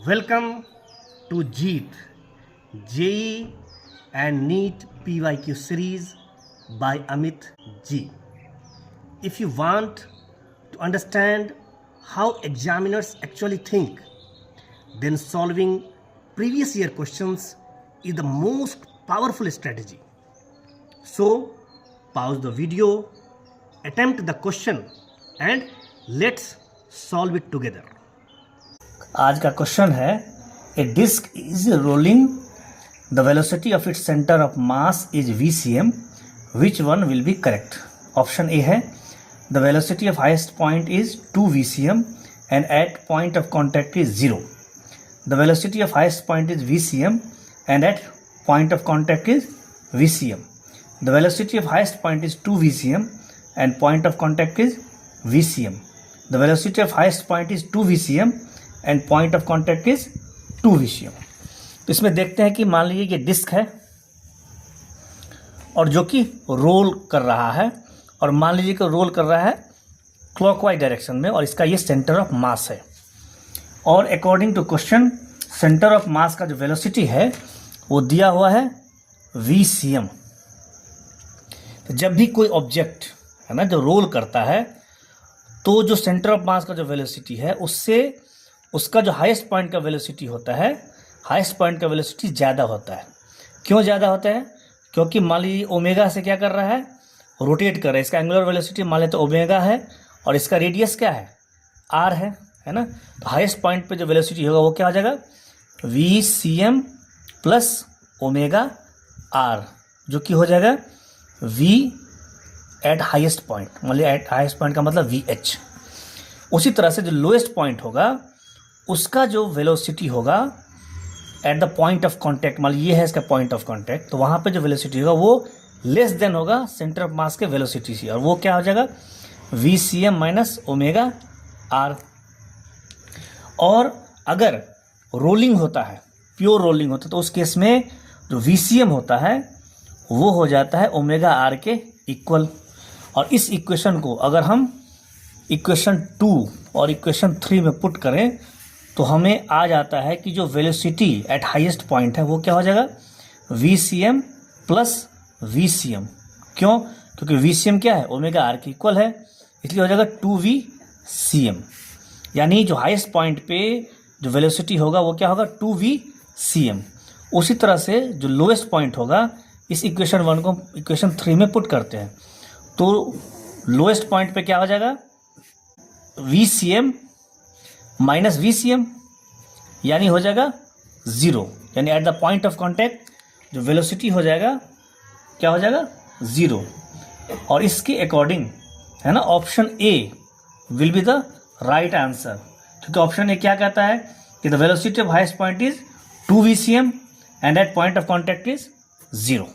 Welcome to JEET, JEE and NEET PYQ series by Amit G. If you want to understand how examiners actually think, then solving previous year questions is the most powerful strategy. So, pause the video, attempt the question and let's solve it together. आज का question है a disc is rolling the velocity of its centre of mass is VCM, which one will be correct. Option a है the velocity of highest point is 2 VCM and at point of contact is 0. The velocity of highest point is VCM and at point of contact is VCM. The velocity of highest point is 2 VCM and point of contact is VCM. The velocity of highest point is 2 VCM and point of contact is 2 VCM. तो इसमें देखते हैं कि मान लीजिए ये disc है और जो कि रोल कर रहा है, और मान लीजिए कि रोल कर रहा है क्लॉकवाइज डायरेक्शन में, और इसका ये सेंटर ऑफ मास है. और according to question centre of mass का जो वेलोसिटी है वो दिया हुआ है VCM. तो जब भी कोई ऑब्जेक्ट है ना जो रोल करता है, तो जो सेंटर ऑफ मास का जो वेलोसिटी है उससे उसका जो हाईएस्ट पॉइंट का वेलोसिटी होता है, हाईएस्ट पॉइंट का वेलोसिटी ज़्यादा होता है. क्यों ज़्यादा होता है? क्योंकि मान लीजिए ओमेगा से क्या कर रहा है, रोटेट कर रहा है. इसका एंगुलर वेलोसिटी मान लेते तो ओमेगा है और इसका रेडियस क्या है, R है ना. तो हाईएस्ट पॉइंट पे जो वेलोसिटी होगा वो क्या हो जाएगा, VCM प्लस ओमेगा R, जो कि हो जाएगा V एट हाईएस्ट पॉइंट. मान लीजिए एट हाईएस्ट पॉइंट का मतलब VH. उसी तरह से जो लोएस्ट पॉइंट होगा उसका जो वेलोसिटी होगा at the point of contact, मान लीजिए ये है इसका पॉइंट ऑफ कॉन्टैक्ट, तो वहाँ पे जो वेलोसिटी होगा वो लेस देन होगा सेंटर ऑफ मास के वेलोसिटी से, और वो क्या हो जाएगा VCM माइनस ओमेगा R. और अगर रोलिंग होता है, प्योर रोलिंग होता है, तो उस केस में जो VCM होता है वो हो जाता है ओमेगा R के इक्वल. और इस इक्वेशन को अगर हम इक्वेशन 2 और इक्वेशन 3 में पुट करें तो हमें आ जाता है कि जो वेलोसिटी एट हाईएस्ट पॉइंट है वो क्या हो जाएगा VCM प्लस VCM. क्यों? क्योंकि VCM क्या है, ओमेगा R के इक्वल है, इसलिए हो जाएगा 2VCM. यानी जो हाईएस्ट पॉइंट पे जो वेलोसिटी होगा वो क्या होगा 2VCM. उसी तरह से जो लोएस्ट पॉइंट होगा, इस इक्वेशन 1 को इक्वेशन 3 में पुट करते हैं तो लोएस्ट पॉइंट पे क्या हो जाएगा VCM माइनस VCM, यानी हो जाएगा 0. यानी at the point of contact जो वेलोसिटी हो जाएगा क्या हो जाएगा 0. और इसके अकॉर्डिंग है ना option A will be the right answer, क्योंकि ऑप्शन ए क्या कहता है कि the velocity of highest point is 2 VCM and at point of contact is 0.